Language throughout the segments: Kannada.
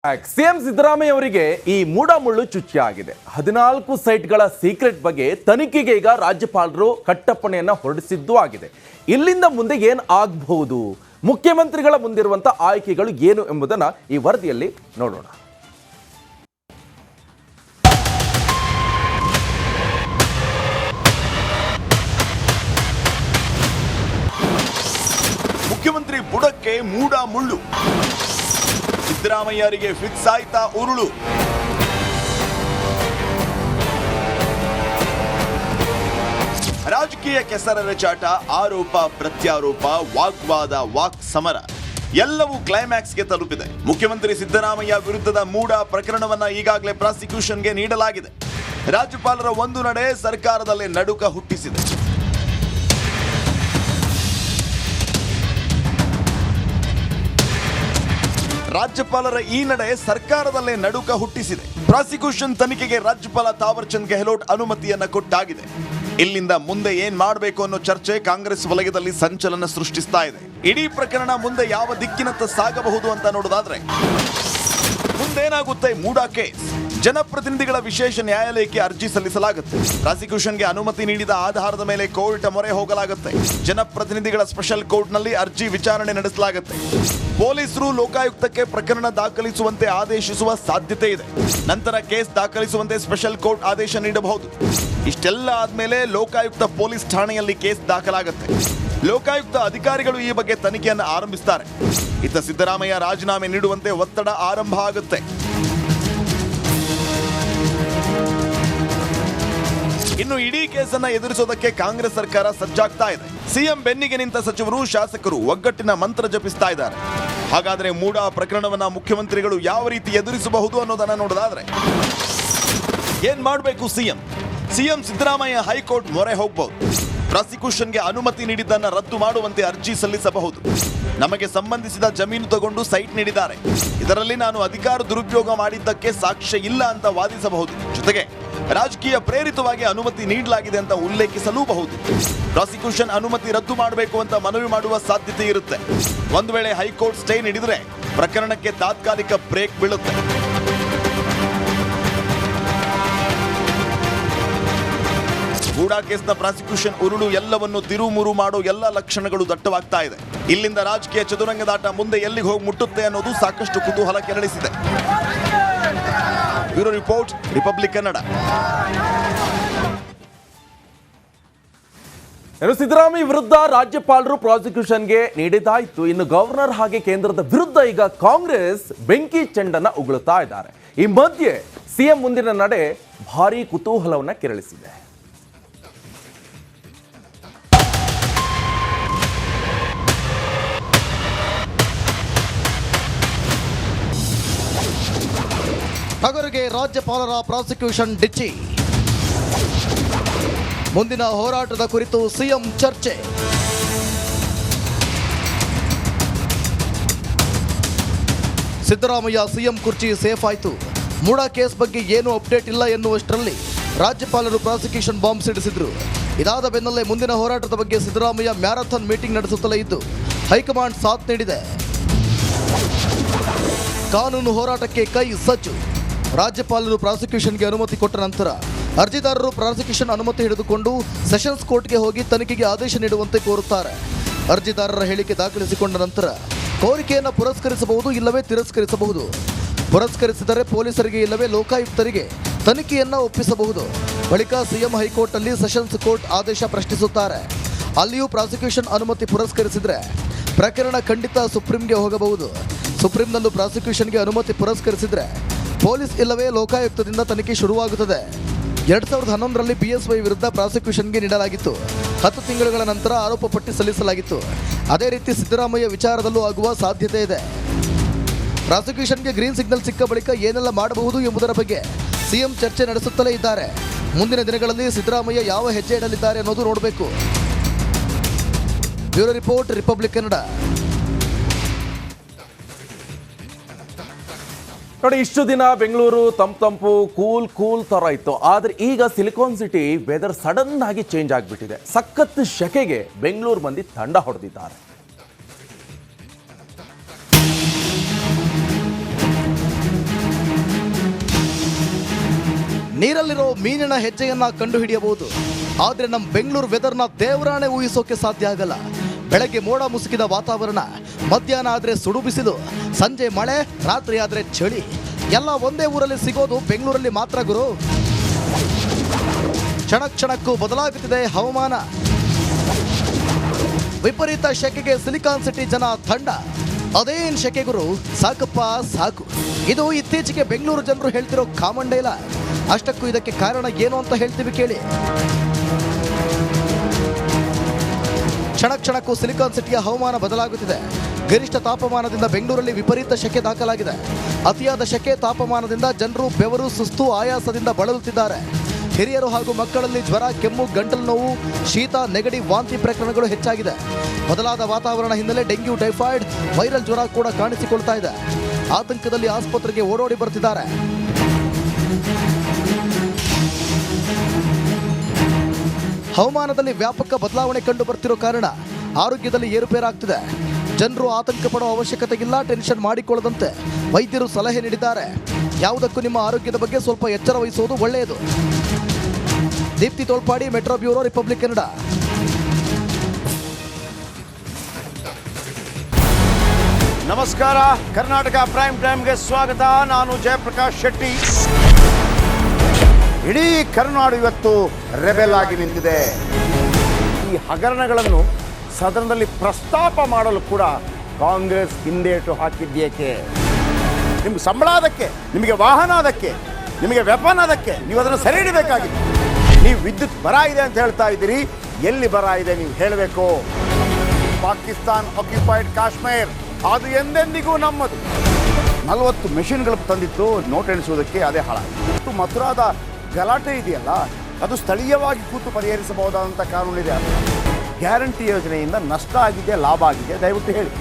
ಸಿಎಂ ಸಿದ್ದರಾಮಯ್ಯ ಅವರಿಗೆ ಈ ಮೂಡಾಮುಳ್ಳು ಚುಚ್ಚಿಯಾಗಿದೆ. 14 ಸೈಟ್ಗಳ ಸೀಕ್ರೆಟ್ ಬಗ್ಗೆ ತನಿಖೆಗೆ ಈಗ ರಾಜ್ಯಪಾಲರು ಕಟ್ಟಪ್ಪಣೆಯನ್ನ ಹೊರಡಿಸಿದ್ದು ಆಗಿದೆ. ಇಲ್ಲಿಂದ ಮುಂದೆ ಏನು ಆಗಬಹುದು, ಮುಖ್ಯಮಂತ್ರಿಗಳ ಮುಂದಿರುವಂತ ಆಯ್ಕೆಗಳು ಏನು ಎಂಬುದನ್ನು ಈ ವರದಿಯಲ್ಲಿ ನೋಡೋಣ. ಮುಖ್ಯಮಂತ್ರಿ ಬುಡಕ್ಕೆ ಮೂಡಾಮುಳ್ಳು, ಸಿದ್ದರಾಮಯ್ಯರಿಗೆ ಫಿಕ್ಸ್ ಆಯ್ತಾ ಉರುಳು. ರಾಜಕೀಯ ಕೆಸರೆರಚಾಟ, ಆರೋಪ ಪ್ರತ್ಯಾರೋಪ, ವಾಗ್ವಾದ, ವಾಕ್ ಸಮರ ಎಲ್ಲವೂ ಕ್ಲೈಮ್ಯಾಕ್ಸ್ಗೆ ತಲುಪಿದೆ. ಮುಖ್ಯಮಂತ್ರಿ ಸಿದ್ದರಾಮಯ್ಯ ವಿರುದ್ಧದ ಮೂಡಾ ಪ್ರಕರಣವನ್ನ ಈಗಾಗಲೇ ಪ್ರಾಸಿಕ್ಯೂಷನ್ಗೆ ನೀಡಲಾಗಿದೆ. ರಾಜ್ಯಪಾಲರ ಒಂದು ನಡೆ ಸರ್ಕಾರದಲ್ಲೇ ನಡುಕ ಹುಟ್ಟಿಸಿದೆ. ರಾಜ್ಯಪಾಲರ ಈ ನಡೆ ಸರ್ಕಾರದಲ್ಲೇ ನಡುಕ ಹುಟ್ಟಿಸಿದೆ. ಪ್ರಾಸಿಕ್ಯೂಷನ್ ತನಿಖೆಗೆ ರಾಜ್ಯಪಾಲ ತಾವರ್ ಚಂದ್ ಗೆಹ್ಲೋಟ್ ಅನುಮತಿಯನ್ನ ಕೊಟ್ಟಾಗಿದೆ. ಇಲ್ಲಿಂದ ಮುಂದೆ ಏನ್ ಮಾಡಬೇಕು ಅನ್ನೋ ಚರ್ಚೆ ಕಾಂಗ್ರೆಸ್ ವಲಯದಲ್ಲಿ ಸಂಚಲನ ಸೃಷ್ಟಿಸ್ತಾ ಇದೆ. ಇಡೀ ಪ್ರಕರಣ ಮುಂದೆ ಯಾವ ದಿಕ್ಕಿನತ್ತ ಸಾಗಬಹುದು ಅಂತ ನೋಡೋದಾದ್ರೆ, ಮುಂದೇನಾಗುತ್ತೆ ಮೂಡಾ ಕೇಸ್. ಜನಪ್ರತಿನಿಧಿಗಳ ವಿಶೇಷ ನ್ಯಾಯಾಲಯಕ್ಕೆ ಅರ್ಜಿ ಸಲ್ಲಿಸಲಾಗುತ್ತೆ. ಪ್ರಾಸಿಕ್ಯೂಷನ್ಗೆ ಅನುಮತಿ ನೀಡಿದ ಆಧಾರದ ಮೇಲೆ ಕೋರ್ಟ್ ಮೊರೆ ಹೋಗಲಾಗುತ್ತೆ. ಜನಪ್ರತಿನಿಧಿಗಳ ಸ್ಪೆಷಲ್ ಕೋರ್ಟ್ನಲ್ಲಿ ಅರ್ಜಿ ವಿಚಾರಣೆ ನಡೆಸಲಾಗುತ್ತೆ. ಪೊಲೀಸರು ಲೋಕಾಯುಕ್ತಕ್ಕೆ ಪ್ರಕರಣ ದಾಖಲಿಸುವಂತೆ ಆದೇಶಿಸುವ ಸಾಧ್ಯತೆ ಇದೆ. ನಂತರ ಕೇಸ್ ದಾಖಲಿಸುವಂತೆ ಸ್ಪೆಷಲ್ ಕೋರ್ಟ್ ಆದೇಶ ನೀಡಬಹುದು. ಇಷ್ಟೆಲ್ಲ ಆದ್ಮೇಲೆ ಲೋಕಾಯುಕ್ತ ಪೊಲೀಸ್ ಠಾಣೆಯಲ್ಲಿ ಕೇಸ್ ದಾಖಲಾಗುತ್ತೆ. ಲೋಕಾಯುಕ್ತ ಅಧಿಕಾರಿಗಳು ಈ ಬಗ್ಗೆ ತನಿಖೆಯನ್ನು ಆರಂಭಿಸುತ್ತಾರೆ. ಇತ್ತ ಸಿದ್ದರಾಮಯ್ಯ ರಾಜೀನಾಮೆ ನೀಡುವಂತೆ ಒತ್ತಡ ಆರಂಭ ಆಗುತ್ತೆ. ಇನ್ನು ಇಡೀ ಕೇಸನ್ನ ಎದುರಿಸೋದಕ್ಕೆ ಕಾಂಗ್ರೆಸ್ ಸರ್ಕಾರ ಸಜ್ಜಾಗ್ತಾ ಇದೆ. ಸಿಎಂ ಬೆನ್ನಿಗೆ ನಿಂತ ಸಚಿವರು, ಶಾಸಕರು ಒಗ್ಗಟ್ಟಿನ ಮಂತ್ರ ಜಪಿಸ್ತಾ ಇದ್ದಾರೆ. ಹಾಗಾದ್ರೆ ಮೂಡಾ ಪ್ರಕರಣವನ್ನ ಮುಖ್ಯಮಂತ್ರಿಗಳು ಯಾವ ರೀತಿ ಎದುರಿಸಬಹುದು ಅನ್ನೋದನ್ನ ನೋಡೋದಾದ್ರೆ, ಏನ್ ಮಾಡಬೇಕು ಸಿಎಂ ಸಿದ್ದರಾಮಯ್ಯ ಹೈಕೋರ್ಟ್ ಮೊರೆ ಹೋಗಬಹುದು. ಪ್ರಾಸಿಕ್ಯೂಷನ್ಗೆ ಅನುಮತಿ ನೀಡಿದ್ದನ್ನ ರದ್ದು ಮಾಡುವಂತೆ ಅರ್ಜಿ ಸಲ್ಲಿಸಬಹುದು. ನಮಗೆ ಸಂಬಂಧಿಸಿದ ಜಮೀನು ತಗೊಂಡು ಸೈಟ್ ನೀಡಿದ್ದಾರೆ, ಇದರಲ್ಲಿ ನಾನು ಅಧಿಕಾರ ದುರುಪಯೋಗ ಮಾಡಿದ್ದಕ್ಕೆ ಸಾಕ್ಷ್ಯ ಇಲ್ಲ ಅಂತ ವಾದಿಸಬಹುದು. ಜೊತೆಗೆ ರಾಜಕೀಯ ಪ್ರೇರಿತವಾಗಿ ಅನುಮತಿ ನೀಡಲಾಗಿದೆ ಅಂತ ಉಲ್ಲೇಖಿಸಲೂಬಹುದು. ಪ್ರಾಸಿಕ್ಯೂಷನ್ ಅನುಮತಿ ರದ್ದು ಮಾಡಬೇಕು ಅಂತ ಮನವಿ ಮಾಡುವ ಸಾಧ್ಯತೆ ಇರುತ್ತೆ. ಒಂದು ವೇಳೆ ಹೈಕೋರ್ಟ್ ಸ್ಟೇ ನೀಡಿದ್ರೆ ಪ್ರಕರಣಕ್ಕೆ ತಾತ್ಕಾಲಿಕ ಬ್ರೇಕ್ ಬೀಳುತ್ತೆ. ಮೂಡಾ ಕೇಸ್ನ ಪ್ರಾಸಿಕ್ಯೂಷನ್ ಉರುಳು ಎಲ್ಲವನ್ನು ತಿರುಮುರು ಮಾಡೋ ಎಲ್ಲ ಲಕ್ಷಣಗಳು ದಟ್ಟವಾಗ್ತಾ ಇದೆ. ಇಲ್ಲಿಂದ ರಾಜಕೀಯ ಚದುರಂಗದಾಟ ಮುಂದೆ ಎಲ್ಲಿಗೆ ಹೋಗಿ ಮುಟ್ಟುತ್ತೆ ಅನ್ನೋದು ಸಾಕಷ್ಟು ಕುತೂಹಲ ಕೆರಳಿಸಿದೆ. Bureau report, republic Kannada. Siddaramaiah ವಿರುದ್ಧ ರಾಜ್ಯಪಾಲರು ಪ್ರಾಸಿಕ್ಯೂಷನ್ಗೆ ನೀಡಿದಾಯ್ತು. ಇನ್ನು ಗವರ್ನರ್ ಹಾಗೆ ಕೇಂದ್ರದ ವಿರುದ್ಧ ಈಗ ಕಾಂಗ್ರೆಸ್ ಬೆಂಕಿ ಚೆಂಡನ್ನ ಉಗುಳುತ್ತಾ ಇದ್ದಾರೆ. ಈ ಮಧ್ಯೆ ಸಿಎಂ ಮುಂದಿನ ನಡೆ ಭಾರೀ ಕುತೂಹಲವನ್ನ ಕೆರಳಿಸಿದೆ. ಟಗರಿಗೆ ರಾಜ್ಯಪಾಲರ ಪ್ರಾಸಿಕ್ಯೂಷನ್ ಡಿಚ್ಚಿ. ಮುಂದಿನ ಹೋರಾಟದ ಕುರಿತು ಸಿಎಂ ಚರ್ಚೆ. ಸಿದ್ದರಾಮಯ್ಯ ಸಿಎಂ ಕುರ್ಚಿ ಸೇಫ್ ಆಯಿತು. ಮೂಡಾ ಕೇಸ್ ಬಗ್ಗೆ ಏನೂ ಅಪ್ಡೇಟ್ ಇಲ್ಲ ಎನ್ನುವಷ್ಟರಲ್ಲಿ ರಾಜ್ಯಪಾಲರು ಪ್ರಾಸಿಕ್ಯೂಷನ್ ಬಾಂಬ್ ಸಿಡಿಸಿದ್ರು. ಇದಾದ ಬೆನ್ನಲ್ಲೇ ಮುಂದಿನ ಹೋರಾಟದ ಬಗ್ಗೆ ಸಿದ್ದರಾಮಯ್ಯ ಮ್ಯಾರಥಾನ್ ಮೀಟಿಂಗ್ ನಡೆಸುತ್ತಲೇ ಇದ್ದು ಹೈಕಮಾಂಡ್ ಸಾಥ್ ನೀಡಿದೆ. ಕಾನೂನು ಹೋರಾಟಕ್ಕೆ ಕೈ ಸಜ್ಜು. ರಾಜ್ಯಪಾಲರು ಪ್ರಾಸಿಕ್ಯೂಷನ್ಗೆ ಅನುಮತಿ ಕೊಟ್ಟ ನಂತರ ಅರ್ಜಿದಾರರು ಪ್ರಾಸಿಕ್ಯೂಷನ್ ಅನುಮತಿ ಹಿಡಿದುಕೊಂಡು ಸೆಷನ್ಸ್ ಕೋರ್ಟ್ಗೆ ಹೋಗಿ ತನಿಖೆಗೆ ಆದೇಶ ನೀಡುವಂತೆ ಕೋರುತ್ತಾರೆ. ಅರ್ಜಿದಾರರ ಹೇಳಿಕೆ ದಾಖಲಿಸಿಕೊಂಡ ನಂತರ ಕೋರಿಕೆಯನ್ನು ಪುರಸ್ಕರಿಸಬಹುದು, ಇಲ್ಲವೇ ತಿರಸ್ಕರಿಸಬಹುದು. ಪುರಸ್ಕರಿಸಿದರೆ ಪೊಲೀಸರಿಗೆ ಇಲ್ಲವೇ ಲೋಕಾಯುಕ್ತರಿಗೆ ತನಿಖೆಯನ್ನು ಒಪ್ಪಿಸಬಹುದು. ಬಳಿಕ ಸಿಎಂ ಹೈಕೋರ್ಟ್ನಲ್ಲಿ ಸೆಷನ್ಸ್ ಕೋರ್ಟ್ ಆದೇಶ ಪ್ರಶ್ನಿಸುತ್ತಾರೆ. ಅಲ್ಲಿಯೂ ಪ್ರಾಸಿಕ್ಯೂಷನ್ ಅನುಮತಿ ಪುರಸ್ಕರಿಸಿದರೆ ಪ್ರಕರಣ ಖಂಡಿತ ಸುಪ್ರೀಂಗೆ ಹೋಗಬಹುದು. ಸುಪ್ರೀಂನಲ್ಲೂ ಪ್ರಾಸಿಕ್ಯೂಷನ್ಗೆ ಅನುಮತಿ ಪುರಸ್ಕರಿಸಿದರೆ ಪೊಲೀಸ್ ಇಲ್ಲವೇ ಲೋಕಾಯುಕ್ತದಿಂದ ತನಿಖೆ ಶುರುವಾಗುತ್ತದೆ. 2011ರಲ್ಲಿ ಬಿಎಸ್ವೈ ವಿರುದ್ಧ ಪ್ರಾಸಿಕ್ಯೂಷನ್ಗೆ ನೀಡಲಾಗಿತ್ತು. 10 ತಿಂಗಳುಗಳ ನಂತರ ಆರೋಪ ಪಟ್ಟಿ ಸಲ್ಲಿಸಲಾಗಿತ್ತು. ಅದೇ ರೀತಿ ಸಿದ್ದರಾಮಯ್ಯ ವಿಚಾರದಲ್ಲೂ ಆಗುವ ಸಾಧ್ಯತೆ ಇದೆ. ಪ್ರಾಸಿಕ್ಯೂಷನ್ಗೆ ಗ್ರೀನ್ ಸಿಗ್ನಲ್ ಸಿಕ್ಕ ಬಳಿಕ ಏನೆಲ್ಲ ಮಾಡಬಹುದು ಎಂಬುದರ ಬಗ್ಗೆ ಸಿಎಂ ಚರ್ಚೆ ನಡೆಸುತ್ತಲೇ ಇದ್ದಾರೆ. ಮುಂದಿನ ದಿನಗಳಲ್ಲಿ ಸಿದ್ದರಾಮಯ್ಯ ಯಾವ ಹೆಜ್ಜೆ ಇಡಲಿದ್ದಾರೆ ಅನ್ನೋದು ನೋಡಬೇಕು. Bureau report, republic Kannada. ನೋಡಿ, ಇಷ್ಟು ದಿನ ಬೆಂಗಳೂರು ತಂಪು ಕೂಲ್ ತರ ಇತ್ತು. ಆದ್ರೆ ಈಗ ಸಿಲಿಕಾನ್ ಸಿಟಿ ವೆದರ್ ಸಡನ್ ಆಗಿ ಚೇಂಜ್ ಆಗಿಬಿಟ್ಟಿದೆ. ಸಖತ್ ಶೆಕೆಗೆ ಬೆಂಗಳೂರು ಮಂದಿ ತಂಡ ಹೊಡೆದಿದ್ದಾರೆ. ನೀರಲ್ಲಿರೋ ಮೀನಿನ ಹೆಜ್ಜೆಯನ್ನ ಕಂಡುಹಿಡಿಯಬಹುದು. ಆದ್ರೆ ನಮ್ಮ ಬೆಂಗಳೂರು ವೆದರ್ನ ದೇವರಾಣೆ ಊಹಿಸೋಕೆ ಸಾಧ್ಯ ಆಗಲ್ಲ. ಬೆಳಗ್ಗೆ ಮೋಡ ಮುಸುಕಿದ ವಾತಾವರಣ, ಮಧ್ಯಾಹ್ನ ಆದ್ರೆ ಸುಡು ಬಿಸಿಲು, ಸಂಜೆ ಮಳೆ, ರಾತ್ರಿ ಆದ್ರೆ ಚಳಿ. ಎಲ್ಲ ಒಂದೇ ಊರಲ್ಲಿ ಸಿಗೋದು ಬೆಂಗಳೂರಲ್ಲಿ ಮಾತ್ರ ಗುರು. ಕ್ಷಣಕ್ಕೂ ಬದಲಾಗುತ್ತಿದೆ ಹವಾಮಾನ. ವಿಪರೀತ ಶೆಕೆಗೆ ಸಿಲಿಕಾನ್ ಸಿಟಿ ಜನ ತಂಡ. ಅದೇನ್ ಶೆಕೆ ಗುರು, ಸಾಕಪ್ಪ ಸಾಕು. ಇದು ಇತ್ತೀಚೆಗೆ ಬೆಂಗಳೂರು ಜನರು ಹೇಳ್ತಿರೋ ಕಾಮನ್ ಡೈಲಾಗ್. ಅಷ್ಟಕ್ಕೂ ಇದಕ್ಕೆ ಕಾರಣ ಏನು ಅಂತ ಹೇಳ್ತೀವಿ ಕೇಳಿ. ಕ್ಷಣಕ್ಕೂ ಸಿಲಿಕಾನ್ ಸಿಟಿಯ ಹವಾಮಾನ ಬದಲಾಗುತ್ತಿದೆ. ಗರಿಷ್ಠ ತಾಪಮಾನದಿಂದ ಬೆಂಗಳೂರಲ್ಲಿ ವಿಪರೀತ ಶೆಕೆ ದಾಖಲಾಗಿದೆ. ಅತಿಯಾದ ಶೆಕೆ ತಾಪಮಾನದಿಂದ ಜನರು ಬೆವರು, ಸುಸ್ತು, ಆಯಾಸದಿಂದ ಬಳಲುತ್ತಿದ್ದಾರೆ. ಹಿರಿಯರು ಹಾಗೂ ಮಕ್ಕಳಲ್ಲಿ ಜ್ವರ, ಕೆಮ್ಮು, ಗಂಟಲು ನೋವು, ಶೀತ, ನೆಗಡಿ, ವಾಂತಿ ಪ್ರಕರಣಗಳು ಹೆಚ್ಚಾಗಿದೆ. ಬದಲಾದ ವಾತಾವರಣ ಹಿನ್ನೆಲೆ ಡೆಂಗ್ಯೂ, ಟೈಫಾಯ್ಡ್, ವೈರಲ್ ಜ್ವರ ಕೂಡ ಕಾಣಿಸಿಕೊಳ್ತಾ ಇದೆ. ಆತಂಕದಲ್ಲಿ ಆಸ್ಪತ್ರೆಗೆ ಓಡೋಡಿ ಬರ್ತಿದ್ದಾರೆ. ಹವಾಮಾನದಲ್ಲಿ ವ್ಯಾಪಕ ಬದಲಾವಣೆ ಕಂಡು ಬರ್ತಿರೋ ಕಾರಣ ಆರೋಗ್ಯದಲ್ಲಿ ಏರುಪೇರಾಗ್ತಿದೆ. ಜನರು ಆತಂಕ ಪಡೋ ಅವಶ್ಯಕತೆ ಇಲ್ಲ, ಟೆನ್ಷನ್ ಮಾಡಿಕೊಳ್ಳದಂತೆ ವೈದ್ಯರು ಸಲಹೆ ನೀಡಿದ್ದಾರೆ. ಯಾವುದಕ್ಕೂ ನಿಮ್ಮ ಆರೋಗ್ಯದ ಬಗ್ಗೆ ಸ್ವಲ್ಪ ಎಚ್ಚರ ವಹಿಸುವುದು ಒಳ್ಳೆಯದು. Deepti Tolpadi, metro bureau, republic Kannada. ನಮಸ್ಕಾರ, ಕರ್ನಾಟಕ ಪ್ರೈಮ್ ಟೈಮ್ಗೆ ಸ್ವಾಗತ. ನಾನು ಜಯಪ್ರಕಾಶ್ ಶೆಟ್ಟಿ. ಇಡೀ ಕರ್ನಾಡು ಇವತ್ತು ರೆಬೆಲ್ ಆಗಿ ನಿಂತಿದೆ. ಈ ಹಗರಣಗಳನ್ನು ಸದನದಲ್ಲಿ ಪ್ರಸ್ತಾಪ ಮಾಡಲು ಕೂಡ ಕಾಂಗ್ರೆಸ್ ಹಿಂದೇಟು ಹಾಕಿದ್ದೇಕೆ? ನಿಮ್ಗೆ ಸಂಬಳ ಅದಕ್ಕೆ, ನಿಮಗೆ ವಾಹನ ಅದಕ್ಕೆ, ನಿಮಗೆ ವೆಪನ್ ಅದಕ್ಕೆ, ನೀವು ಅದನ್ನು ಸೆರೆ ಹಿಡಿಬೇಕಾಗಿತ್ತು. ನೀವು ವಿದ್ಯುತ್ ಬರ ಇದೆ ಅಂತ ಹೇಳ್ತಾ ಇದ್ದೀರಿ, ಎಲ್ಲಿ ಬರ ಇದೆ ನೀವು ಹೇಳಬೇಕು. ಪಾಕಿಸ್ತಾನ್ ಆಕ್ಯುಪೈಡ್ ಕಾಶ್ಮೀರ್ ಅದು ಎಂದೆಂದಿಗೂ ನಮ್ಮದು. 40 ಮೆಷಿನ್ಗಳು ತಂದಿತ್ತು ನೋಟ್ ಎಣಿಸುವುದಕ್ಕೆ, ಅದೇ ಹಾಳಾಯಿತು. ಮಥುರಾದ ಗಲಾಟೆ ಇದೆಯಲ್ಲ, ಅದು ಸ್ಥಳೀಯವಾಗಿ ಕೂತು ಪರಿಹರಿಸಬಹುದಾದಂಥ ಕಾನೂನಿದೆ. ಗ್ಯಾರಂಟಿ ಯೋಜನೆಯಿಂದ ನಷ್ಟ ಆಗಿದೆ, ಲಾಭ ಆಗಿದೆ, ದಯವಿಟ್ಟು ಹೇಳಿ.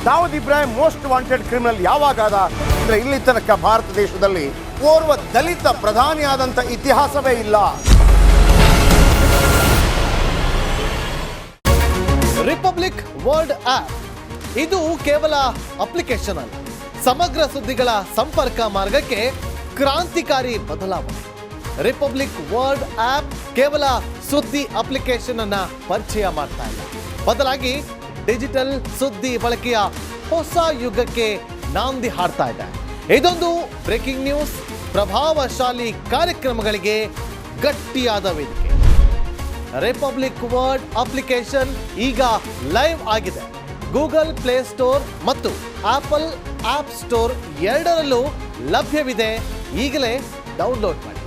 Dawood Ibrahim most wanted criminal ಯಾವಾಗಾದ ಅಂದರೆ ಇಲ್ಲಿ ತನಕ ಭಾರತ ದೇಶದಲ್ಲಿ ಓರ್ವ ದಲಿತ ಪ್ರಧಾನಿಯಾದಂಥ ಇತಿಹಾಸವೇ ಇಲ್ಲ. ರಿಪಬ್ಲಿಕ್ ವರ್ಲ್ಡ್ ಆಪ್ ಇದು ಕೇವಲ ಅಪ್ಲಿಕೇಶನ್ ಅಲ್ಲ, ಸಮಗ್ರ ಸುದ್ದಿಗಳ ಸಂಪರ್ಕ ಮಾರ್ಗಕ್ಕೆ ಕ್ರಾಂತಿಕಾರಿ ಬದಲಾವಣೆ. ರಿಪಬ್ಲಿಕ್ ವರ್ಲ್ಡ್ ಆಪ್ ಕೇವಲ ಸುದ್ದಿ ಅಪ್ಲಿಕೇಶನ್ ಅನ್ನ ಪರಿಚಯ ಮಾಡ್ತಾ ಇಲ್ಲ, ಬದಲಾಗಿ ಡಿಜಿಟಲ್ ಸುದ್ದಿ ಬಳಕೆಯ ಹೊಸ ಯುಗಕ್ಕೆ ನಾಂದಿ ಹಾಡ್ತಾ ಇದೆ. ಇದೊಂದು ಬ್ರೇಕಿಂಗ್ ನ್ಯೂಸ್, ಪ್ರಭಾವಶಾಲಿ ಕಾರ್ಯಕ್ರಮಗಳಿಗೆ ಗಟ್ಟಿಯಾದ ವೇದಿಕೆ. ರಿಪಬ್ಲಿಕ್ ವರ್ಲ್ಡ್ ಅಪ್ಲಿಕೇಶನ್ ಈಗ ಲೈವ್ ಆಗಿದೆ. ಗೂಗಲ್ ಪ್ಲೇ ಸ್ಟೋರ್ ಮತ್ತು ಆಪಲ್ ಆಪ್ ಸ್ಟೋರ್ ಎರಡರಲ್ಲೂ ಲಭ್ಯವಿದೆ. ಈಗಲೇ ಡೌನ್ಲೋಡ್ ಮಾಡಿ.